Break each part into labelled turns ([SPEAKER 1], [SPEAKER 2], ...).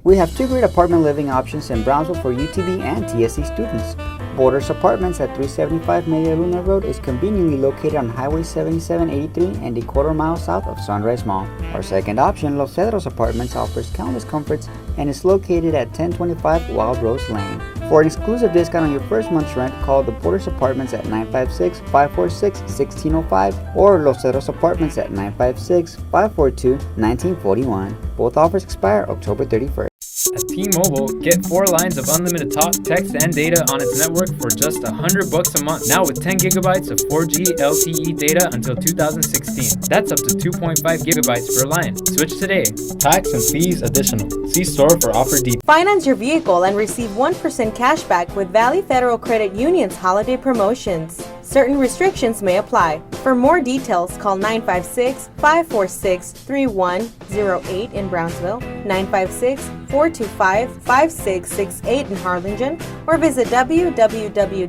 [SPEAKER 1] We have two great apartment living options in Brownsville for UTV and TSC students. Borders Apartments at 375 Media Luna Road is conveniently located on Highway 7783 and a quarter mile south of Sunrise Mall. Our second option, Los Cedros Apartments, offers countless comforts and is located at 1025 Wild Rose Lane. For an exclusive discount on your first month's rent, call the Borders Apartments at 956-546-1605 or Los Cedros Apartments at 956-542-1941. Both offers expire October 31st.
[SPEAKER 2] At T-Mobile, get 4 lines of unlimited talk, text, and data on its network for just $100 a month. Now with 10 gigabytes of 4G LTE data until 2016. That's up to 2.5 gigabytes per line. Switch today. Tax and fees additional. See store for offer details.
[SPEAKER 3] Finance your vehicle and receive 1% cash back with Valley Federal Credit Union's holiday promotions. Certain restrictions may apply. For more details, call 956-546-3108 in Brownsville, 956-425-5668 in Harlingen, or visit www.vfcu.net.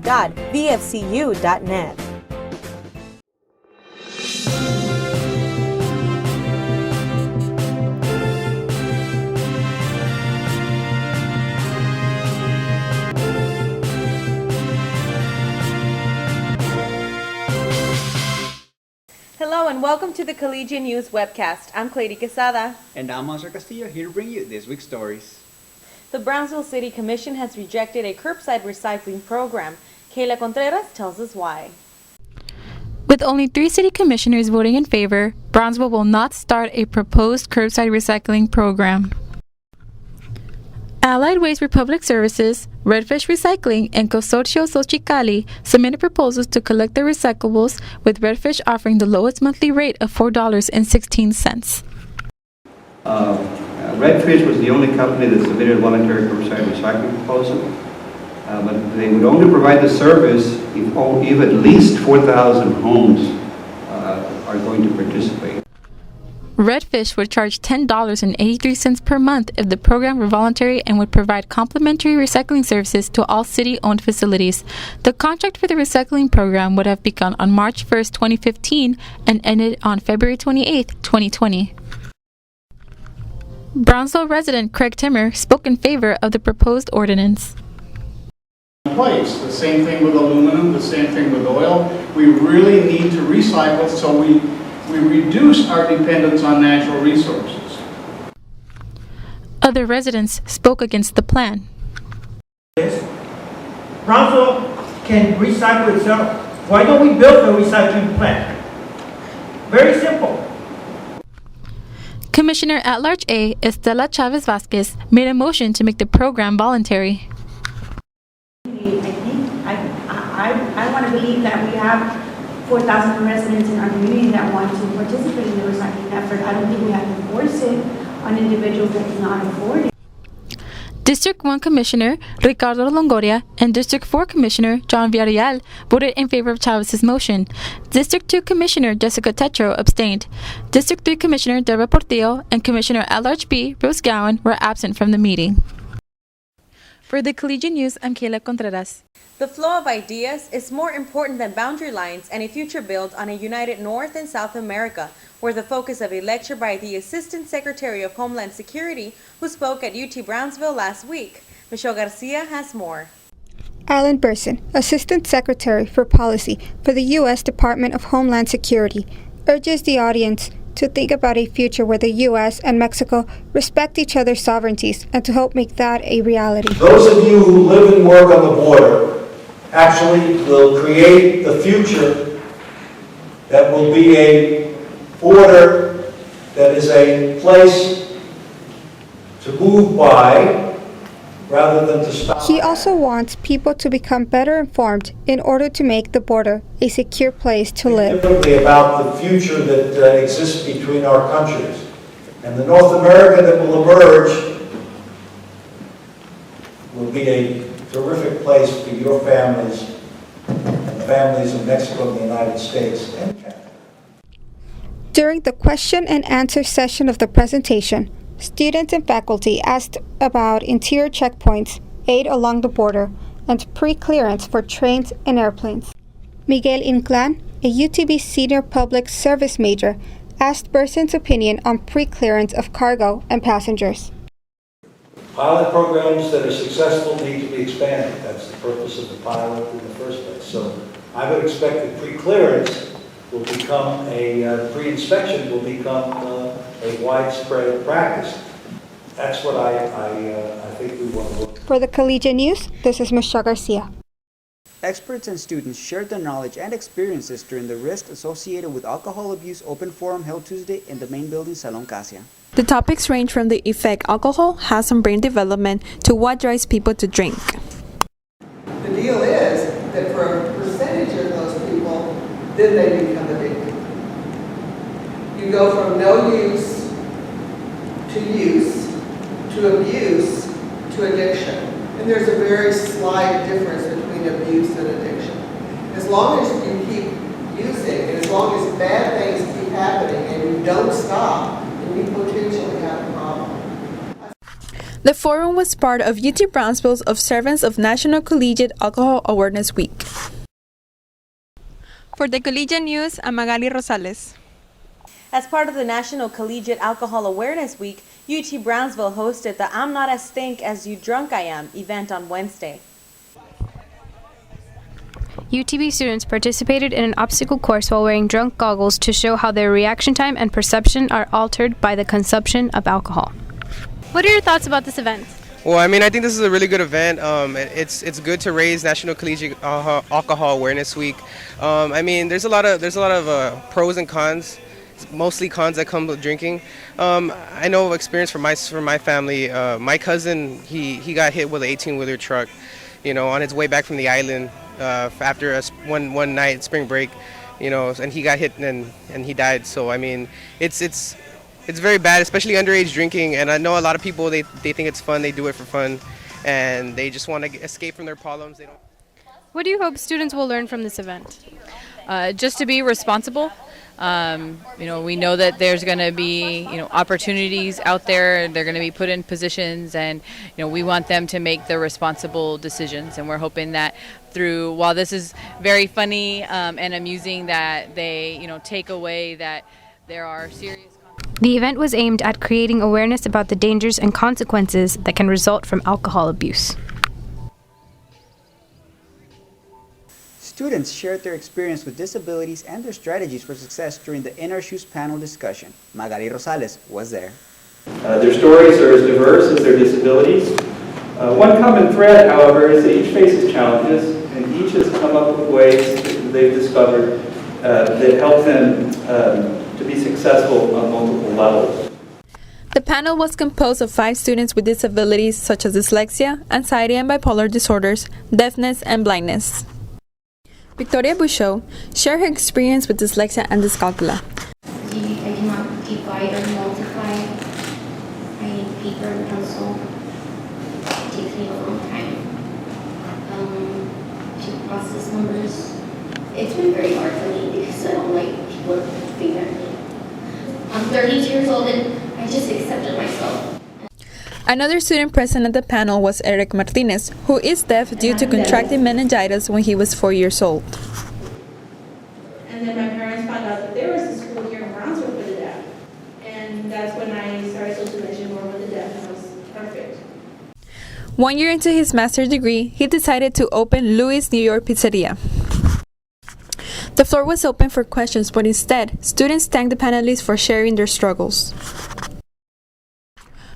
[SPEAKER 3] Hello and welcome to the Collegian News Webcast. I'm Clady Quesada.
[SPEAKER 1] And I'm Monster Castillo, here to bring you this week's stories.
[SPEAKER 3] The Brownsville City Commission has rejected a curbside recycling program. Kayla Contreras tells us why.
[SPEAKER 4] With only 3 city commissioners voting in favor, Brownsville will not start a proposed curbside recycling program. Allied Waste for Public Services, Redfish Recycling, and Consorcio Xochicali submitted proposals to collect their recyclables, with Redfish offering the lowest monthly rate of $4.16.
[SPEAKER 5] Redfish was the only company that submitted a voluntary curbside recycling proposal, but they would only provide the service if at least 4,000 homes are going to participate.
[SPEAKER 4] Redfish would charge $10.83 per month if the program were voluntary and would provide complimentary recycling services to all city-owned facilities. The contract for the recycling program would have begun on March 1, 2015 and ended on February 28, 2020. Brownsville resident Craig Timmer spoke in favor of the proposed ordinance.
[SPEAKER 6] Place. The same thing with aluminum, the same thing with oil. We really need to recycle so we reduce our dependence on natural resources.
[SPEAKER 4] Other residents spoke against the plan.
[SPEAKER 7] Brownsville can recycle itself. Why don't we build a recycling plant? Very simple.
[SPEAKER 4] Commissioner at Large A, Estela Chavez Vasquez, made a motion to make the program voluntary.
[SPEAKER 8] I want to believe that we have 4,000 residents in our community that want to participate in the recycling effort. I don't think we have to force it on individuals that cannot afford it.
[SPEAKER 4] District 1 Commissioner Ricardo Longoria and District 4 Commissioner John Villarreal voted in favor of Chavez's motion. District 2 Commissioner Jessica Tetro abstained. District 3 Commissioner Deborah Portillo and Commissioner at Large B, Bruce Gowan, were absent from the meeting. For the Collegian News, I'm Kayla Contreras.
[SPEAKER 3] The flow of ideas is more important than boundary lines and a future built on a united North and South America, were the focus of a lecture by the Assistant Secretary of Homeland Security who spoke at UT Brownsville last week. Michelle Garcia has more.
[SPEAKER 9] Alan Burson, Assistant Secretary for Policy for the U.S. Department of Homeland Security, urges the audience to think about a future where the U.S. and Mexico respect each other's sovereignties and to help make that a reality.
[SPEAKER 10] Those of you who live and work on the border actually will create the future that will be a border that is a place to move by rather than to stop.
[SPEAKER 9] He also wants people to become better informed in order to make the border a secure place to live.
[SPEAKER 10] Differently about the future that exists between our countries. And the North America that will emerge will be a terrific place for your families and the families of Mexico and the United States and Canada.
[SPEAKER 9] During the question and answer session of the presentation, students and faculty asked about interior checkpoints, aid along the border, and pre-clearance for trains and airplanes. Miguel Inclán, a UTB senior public service major, asked Burson's opinion on pre-clearance of cargo and passengers.
[SPEAKER 10] Pilot programs that are successful need to be expanded. That's the purpose of the pilot in the first place. So I would expect that pre-clearance will become pre-inspection will become a widespread practice. That's what I think we want to look.
[SPEAKER 9] For the Collegian News, this is Michelle Garcia.
[SPEAKER 1] Experts and students shared their knowledge and experiences during the risks associated with alcohol abuse open forum held Tuesday in the main building, Salon Casia.
[SPEAKER 11] The topics range from the effect alcohol has on brain development to what drives people to drink.
[SPEAKER 12] The deal is that for a percentage of those people, then they become addicted. You go from no use to abuse to addiction. And there's a very slight difference between abuse and addiction. As long as you keep using, and as long as bad things keep happening and you don't stop, then you potentially have a problem.
[SPEAKER 11] The forum was part of UT Brownsville's observance of National Collegiate Alcohol Awareness Week. For the Collegian News, I'm Magali Rosales.
[SPEAKER 3] As part of the National Collegiate Alcohol Awareness Week, UT Brownsville hosted the I'm Not As Stink As You Drunk I Am event on Wednesday.
[SPEAKER 13] UTB students participated in an obstacle course while wearing drunk goggles to show how their reaction time and perception are altered by the consumption of alcohol.
[SPEAKER 4] What are your thoughts about this event?
[SPEAKER 14] Well, I think this is a really good event. It's good to raise National Collegiate Alcohol Awareness Week. There's a lot of pros and cons. Mostly cons that come with drinking. I know of experience from my family. My cousin, he got hit with an 18-wheeler truck, on his way back from the island after one night spring break, and he got hit and he died. So it's very bad, especially underage drinking. And I know a lot of people they think it's fun, they do it for fun, and they just want to escape from their problems.
[SPEAKER 4] What do you hope students will learn from this event?
[SPEAKER 15] Just to be responsible. We know that there's going to be, opportunities out there. They're going to be put in positions, and, we want them to make the responsible decisions. And we're hoping that while this is very funny and amusing, that they, take away that there are serious.
[SPEAKER 13] The event was aimed at creating awareness about the dangers and consequences that can result from alcohol abuse.
[SPEAKER 1] Students shared their experience with disabilities and their strategies for success during the In Our Shoes panel discussion. Magali Rosales was there.
[SPEAKER 16] Their stories are as diverse as their disabilities. One common thread, however, is that each faces challenges, and each has come up with ways that they've discovered that help them to be successful on multiple levels.
[SPEAKER 11] The panel was composed of 5 students with disabilities such as dyslexia, anxiety and bipolar disorders, deafness, and blindness. Victoria Bouchot shared her experience with dyslexia and dyscalculia.
[SPEAKER 17] I cannot divide or multiply. I need paper and pencil. It takes me a long time to process numbers. It's been very hard for me because I don't like people looking at me. I'm 32 years old and I just accepted myself.
[SPEAKER 11] Another student present at the panel was Eric Martinez, who is deaf due to contracting meningitis when he was 4 years old.
[SPEAKER 18] And then my parents found out that there was a school here in Brownsville for the deaf. And that's when I started socializing more with the deaf, and it was perfect.
[SPEAKER 11] 1 year into his master's degree, he decided to open Louis New York Pizzeria. The floor was open for questions, but instead, students thanked the panelists for sharing their struggles.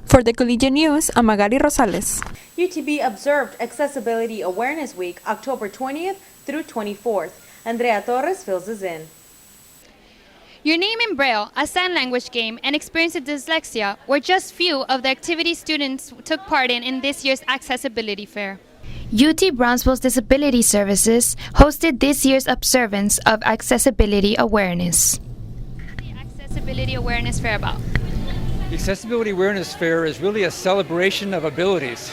[SPEAKER 11] For the Collegian News, I'm Magali Rosales.
[SPEAKER 3] UTB observed Accessibility Awareness Week October 20th through 24th. Andrea Torres fills us in.
[SPEAKER 19] Your Name in Braille, a sign language game, and experience of dyslexia were just few of the activities students took part in this year's Accessibility Fair.
[SPEAKER 13] UT Brownsville's Disability Services hosted this year's observance of Accessibility Awareness.
[SPEAKER 19] The Accessibility Awareness Fair about?
[SPEAKER 20] The Accessibility Awareness Fair is really a celebration of abilities,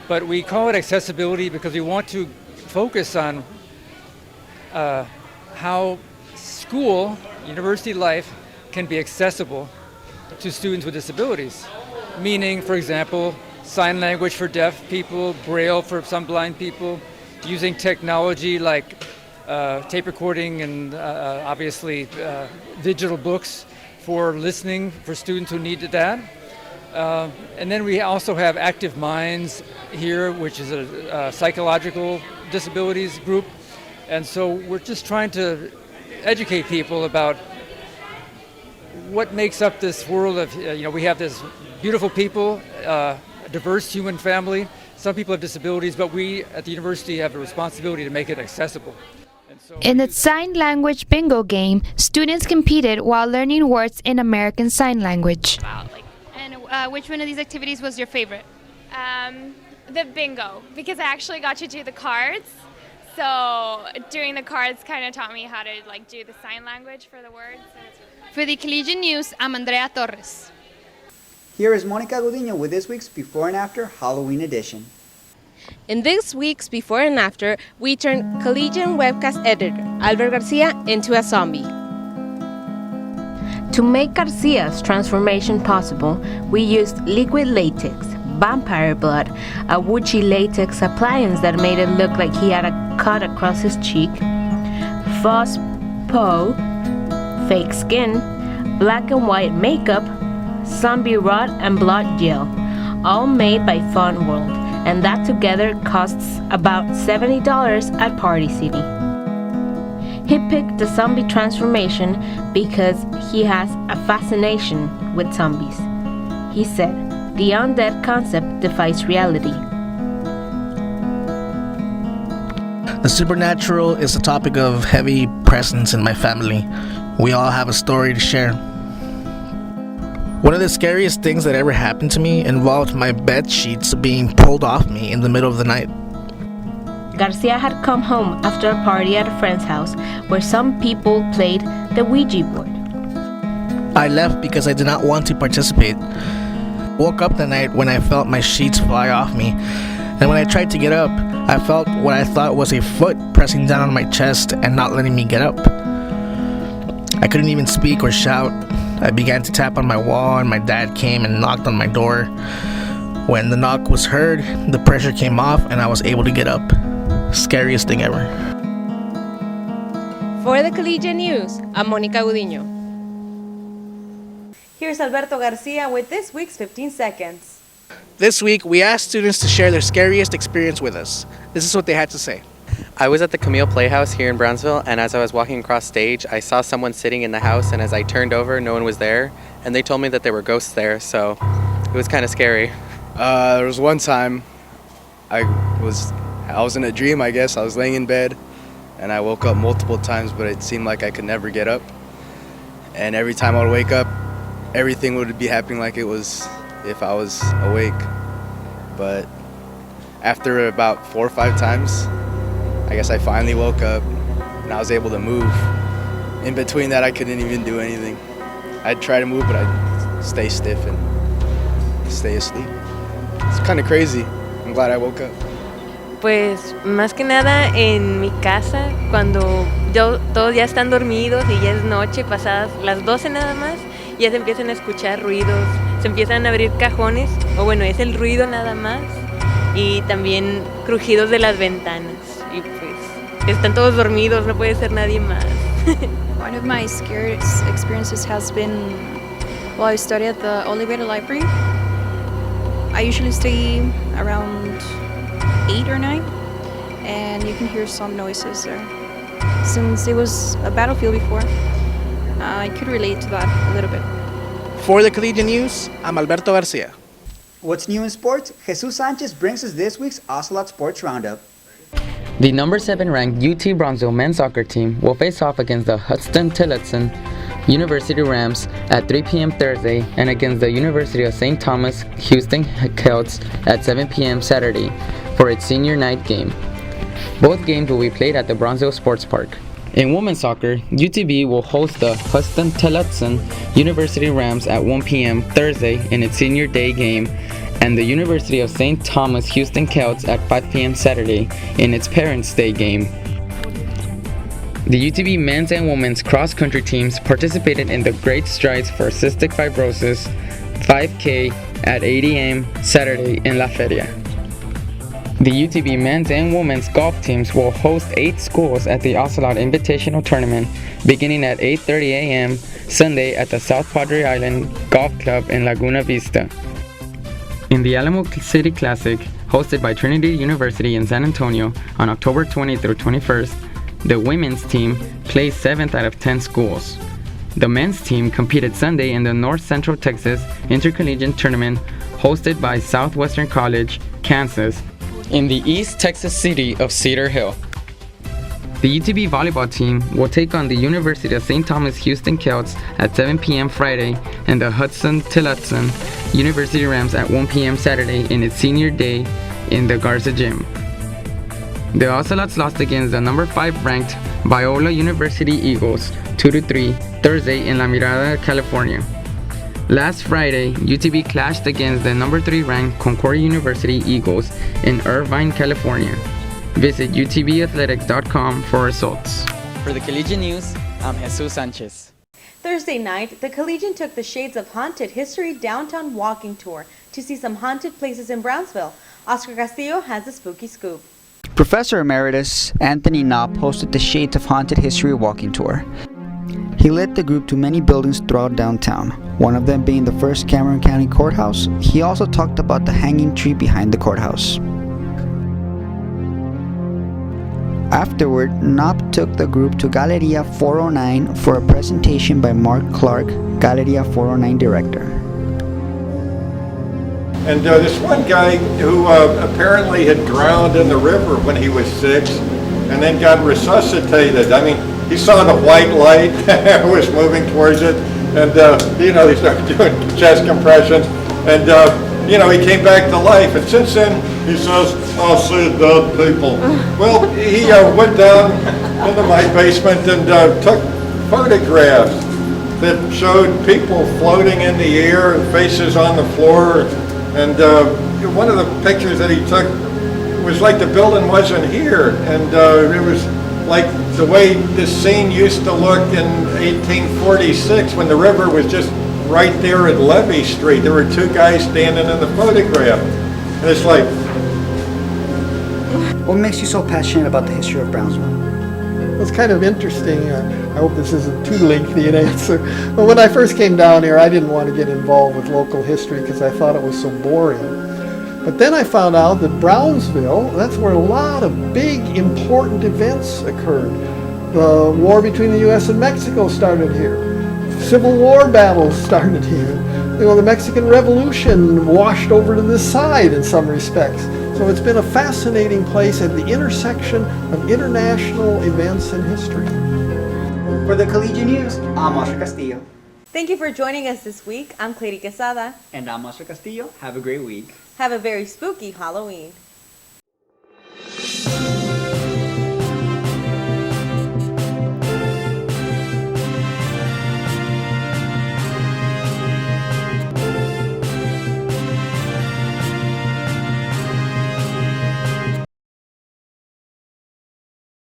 [SPEAKER 20] but we call it accessibility because we want to focus on how school, university life can be accessible to students with disabilities. Meaning, for example, sign language for deaf people, Braille for some blind people, using technology like tape recording and obviously digital books for listening for students who needed that. And then we also have Active Minds here, which is a psychological disabilities group. And so we're just trying to educate people about what makes up this world of, we have this beautiful people, a diverse human family. Some people have disabilities, but we at the university have a responsibility to make it accessible.
[SPEAKER 19] In the sign language bingo game, students competed while learning words in American Sign Language.
[SPEAKER 21] And which one of these activities was your favorite?
[SPEAKER 22] The bingo, because I actually got to do the cards. So doing the cards kind of taught me how to do the sign language for the words.
[SPEAKER 19] For the Collegian News, I'm Andrea Torres.
[SPEAKER 1] Here is Monica Gudiño with this week's Before and After Halloween edition.
[SPEAKER 23] In this week's Before and After, we turn Collegian Webcast editor Albert Garcia into a zombie. To make Garcia's transformation possible, we used liquid latex, vampire blood, a witchy latex appliance that made it look like he had a cut across his cheek, fuzz Poe, fake skin, black and white makeup, zombie rod, and blood gel, all made by Fun World, and that together costs about $70 at Party City. He picked the zombie transformation because he has a fascination with zombies. He said, "The undead concept defies reality."
[SPEAKER 24] The supernatural is a topic of heavy presence in my family. We all have a story to share. One of the scariest things that ever happened to me involved my bed sheets being pulled off me in the middle of the night.
[SPEAKER 23] Garcia had come home after a party at a friend's house where some people played the Ouija board.
[SPEAKER 24] I left because I did not want to participate. Woke up the night when I felt my sheets fly off me, and when I tried to get up, I felt what I thought was a foot pressing down on my chest and not letting me get up. I couldn't even speak or shout. I began to tap on my wall, and my dad came and knocked on my door. When the knock was heard, the pressure came off and I was able to get up. Scariest thing ever.
[SPEAKER 23] For the Collegian News, I'm Monica Gudiño.
[SPEAKER 3] Here's Alberto Garcia with this week's 15 seconds.
[SPEAKER 24] This week, we asked students to share their scariest experience with us. This is what they had to say.
[SPEAKER 25] I was at the Camille Playhouse here in Brownsville, and as I was walking across stage, I saw someone sitting in the house, and as I turned over, no one was there, and they told me that there were ghosts there, so it was kind of scary.
[SPEAKER 26] There was one time I was in a dream, I guess. I was laying in bed, and I woke up multiple times, but it seemed like I could never get up. And every time I would wake up, everything would be happening like it was if I was awake. But after about 4 or 5 times, I guess I finally woke up and I was able to move. In between that, I couldn't even do anything. I'd try to move, but I'd stay stiff and stay asleep. It's kind of crazy. I'm glad I woke up.
[SPEAKER 23] Pues más que nada en mi casa, cuando todos ya están dormidos y ya es noche, pasadas las 12 nada más, ya se empiezan a escuchar ruidos, se empiezan a abrir cajones, o bueno, es el ruido nada más, y también crujidos de las ventanas. Y pues están todos dormidos, no puede ser nadie más.
[SPEAKER 27] One of my scariest experiences has been while I study at the Oliveira Library. I usually stay around 8 or 9, and you can hear some noises there. Since it was a battlefield before, I could relate to that a little bit.
[SPEAKER 24] For the Collegian News, I'm Alberto Garcia.
[SPEAKER 1] What's new in sports? Jesus Sanchez brings us this week's Ocelot Sports Roundup.
[SPEAKER 28] The number 7 ranked UT Brownsville men's soccer team will face off against the Huston-Tillotson University Rams at 3 p.m. Thursday and against the University of St. Thomas Houston Celts at 7 p.m. Saturday for its senior night game. Both games will be played at the Brownsville Sports Park. In women's soccer, UTB will host the Huston-Tillotson University Rams at 1 p.m. Thursday in its senior day game, and the University of St. Thomas Houston Celts at 5 p.m. Saturday in its Parents' Day game. The UTB men's and women's cross-country teams participated in the Great Strides for Cystic Fibrosis 5K at 8 a.m. Saturday in La Feria. The UTB men's and women's golf teams will host 8 schools at the Ocelot Invitational Tournament beginning at 8:30 a.m. Sunday at the South Padre Island Golf Club in Laguna Vista. In the Alamo City Classic, hosted by Trinity University in San Antonio on October 20 through 21st, the women's team placed 7th out of 10 schools. The men's team competed Sunday in the North Central Texas Intercollegiate Tournament hosted by Southwestern College, Kansas, in the East Texas city of Cedar Hill. The UTB volleyball team will take on the University of St. Thomas Houston Celts at 7 p.m. Friday and the Hudson-Tillotson University Rams at 1 p.m. Saturday in its senior day in the Garza Gym. The Ocelots lost against the number 5 ranked Biola University Eagles 2-3 Thursday in La Mirada, California. Last Friday, UTB clashed against the number 3 ranked Concordia University Eagles in Irvine, California. Visit utbathletics.com for results. For the Collegian News, I'm Jesus Sanchez.
[SPEAKER 3] Thursday night, the Collegian took the Shades of Haunted History Downtown Walking Tour to see some haunted places in Brownsville. Oscar Castillo has the spooky scoop.
[SPEAKER 1] Professor Emeritus Anthony Knopp hosted the Shades of Haunted History Walking Tour. He led the group to many buildings throughout downtown, one of them being the first Cameron County Courthouse. He also talked about the hanging tree behind the courthouse. Afterward, Knopp took the group to Galleria 409 for a presentation by Mark Clark, Galleria 409 director.
[SPEAKER 2] And this one guy who apparently had drowned in the river when he was 6 and then got resuscitated. I mean, he saw the white light was moving towards it, and he started doing chest compressions, and he came back to life. And since then, he says, "I'll see dead people." Well, he went down into my basement and took photographs that showed people floating in the air, faces on the floor, and one of the pictures that he took was like the building wasn't here, and it was like the way this scene used to look in 1846 when the river was just right there at Levee Street. There were 2 guys standing in the photograph. And it's like...
[SPEAKER 1] What makes you so passionate about the history of Brownsville?
[SPEAKER 5] It's kind of interesting. I hope this isn't too lengthy an answer. But when I first came down here, I didn't want to get involved with local history because I thought it was so boring. But then I found out that Brownsville, that's where a lot of big, important events occurred. The war between the U.S. and Mexico started here. Civil War battles started here. The Mexican Revolution washed over to this side in some respects. So it's been a fascinating place at the intersection of international events and history.
[SPEAKER 1] For the Collegian News, I'm Oscar Castillo.
[SPEAKER 3] Thank you for joining us this week. I'm Clary Quesada.
[SPEAKER 1] And I'm Oscar Castillo. Have a great week.
[SPEAKER 3] Have a very spooky Halloween.